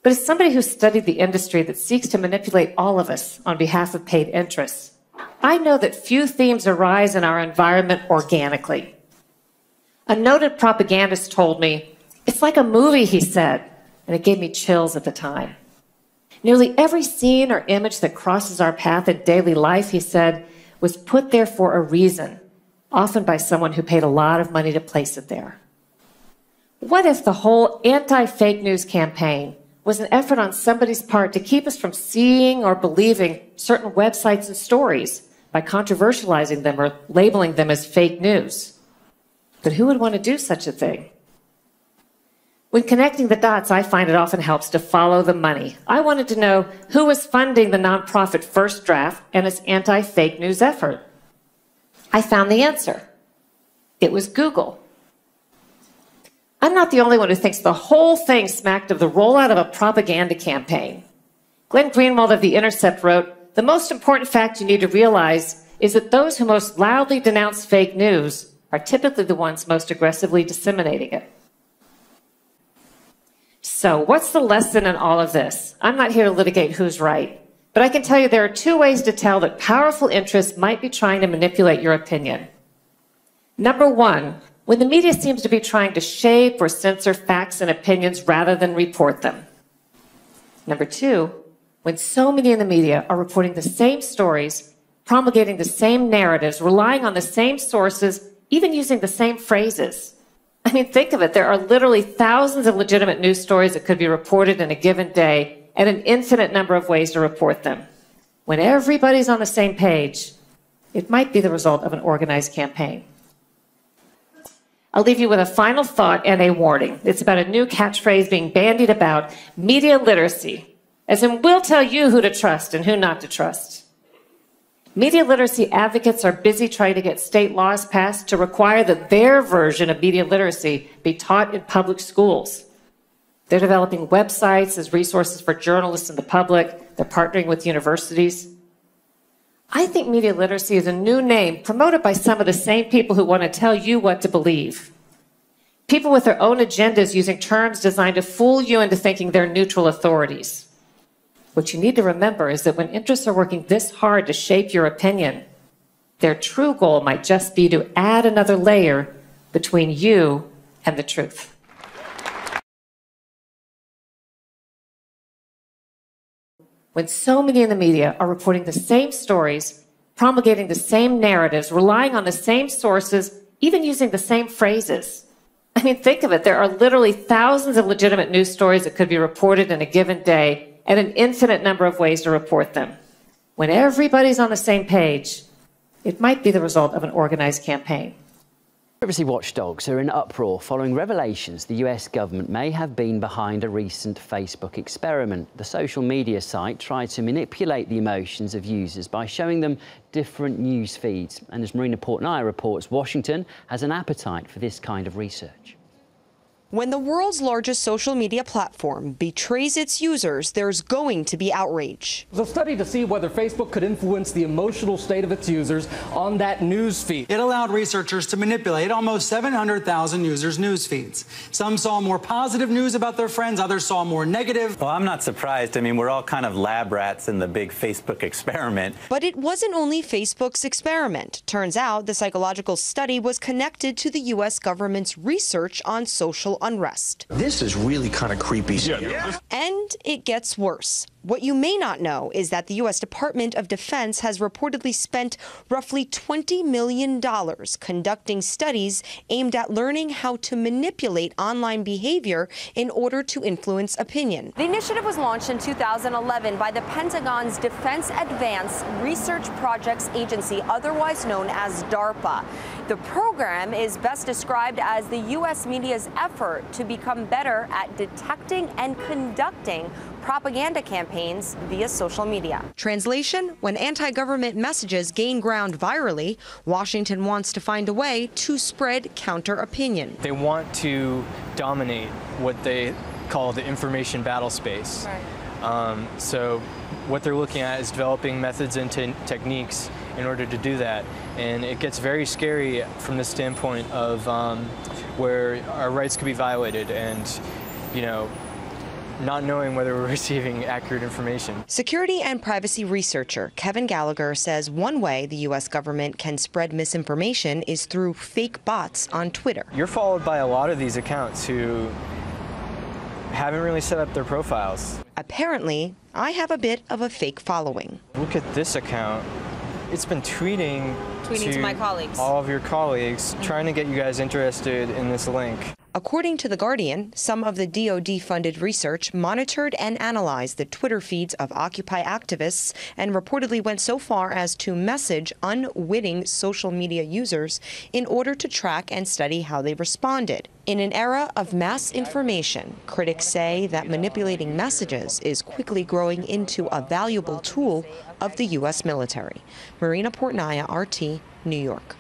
But as somebody who studied the industry that seeks to manipulate all of us on behalf of paid interests, I know that few themes arise in our environment organically. A noted propagandist told me, "It's like a movie," he said, and it gave me chills at the time. Nearly every scene or image that crosses our path in daily life, he said, was put there for a reason, often by someone who paid a lot of money to place it there. What if the whole anti-fake news campaign was an effort on somebody's part to keep us from seeing or believing certain websites and stories by controversializing them or labeling them as fake news? But who would want to do such a thing? When connecting the dots, I find it often helps to follow the money. I wanted to know who was funding the nonprofit First Draft and its anti-fake news effort. I found the answer. It was Google. I'm not the only one who thinks the whole thing smacked of the rollout of a propaganda campaign. Glenn Greenwald of The Intercept wrote, "The most important fact you need to realize is that those who most loudly denounce fake news are typically the ones most aggressively disseminating it." So what's the lesson in all of this? I'm not here to litigate who's right, but I can tell you there are two ways to tell that powerful interests might be trying to manipulate your opinion. Number one, when the media seems to be trying to shape or censor facts and opinions rather than report them. Number two, when so many in the media are reporting the same stories, promulgating the same narratives, relying on the same sources, even using the same phrases. I mean, think of it. There are literally thousands of legitimate news stories that could be reported in a given day and an infinite number of ways to report them. When everybody's on the same page, it might be the result of an organized campaign. I'll leave you with a final thought and a warning. It's about a new catchphrase being bandied about, media literacy, as in we'll tell you who to trust and who not to trust. Media literacy advocates are busy trying to get state laws passed to require that their version of media literacy be taught in public schools. They're developing websites as resources for journalists and the public. They're partnering with universities. I think media literacy is a new name promoted by some of the same people who want to tell you what to believe. People with their own agendas using terms designed to fool you into thinking they're neutral authorities. What you need to remember is that when interests are working this hard to shape your opinion, their true goal might just be to add another layer between you and the truth. When so many in the media are reporting the same stories, promulgating the same narratives, relying on the same sources, even using the same phrases. I mean, think of it. There are literally thousands of legitimate news stories that could be reported in a given day and an infinite number of ways to report them. When everybody's on the same page, it might be the result of an organized campaign. Privacy watchdogs are in uproar following revelations the US government may have been behind a recent Facebook experiment. The social media site tried to manipulate the emotions of users by showing them different news feeds. And as Marina Portnaya reports, Washington has an appetite for this kind of research. When the world's largest social media platform betrays its users, there's going to be outrage. It was a study to see whether Facebook could influence the emotional state of its users on that news feed. It allowed researchers to manipulate almost 700,000 users' news feeds. Some saw more positive news about their friends, others saw more negative. Well, I'm not surprised. I mean, we're all kind of lab rats in the big Facebook experiment. But it wasn't only Facebook's experiment. Turns out the psychological study was connected to the U.S. government's research on social unrest. This is really kind of creepy. Yeah. And it gets worse. What you may not know is that the U.S. Department of Defense has reportedly spent roughly $20 million conducting studies aimed at learning how to manipulate online behavior in order to influence opinion. The initiative was launched in 2011 by the Pentagon's Defense Advanced Research Projects Agency, otherwise known as DARPA. The program is best described as the U.S. media's effort to become better at detecting and conducting propaganda campaigns via social media. Translation: when anti-government messages gain ground virally, Washington wants to find a way to spread counter-opinion. They want to dominate what they call the information battle space. Right. So what they're looking at is developing methods and techniques in order to do that. And it gets very scary from the standpoint of where our rights could be violated and, you know, not knowing whether we're receiving accurate information. Security and privacy researcher Kevin Gallagher says one way the U.S. government can spread misinformation is through fake bots on Twitter. You're followed by a lot of these accounts who haven't really set up their profiles. Apparently, I have a bit of a fake following. Look at this account. It's been tweeting to my colleagues. All of your colleagues, trying to get you guys interested in this link. According to The Guardian, some of the DoD-funded research monitored and analyzed the Twitter feeds of Occupy activists and reportedly went so far as to message unwitting social media users in order to track and study how they responded. In an era of mass information, critics say that manipulating messages is quickly growing into a valuable tool of the U.S. military. Marina Portnaya, RT, New York.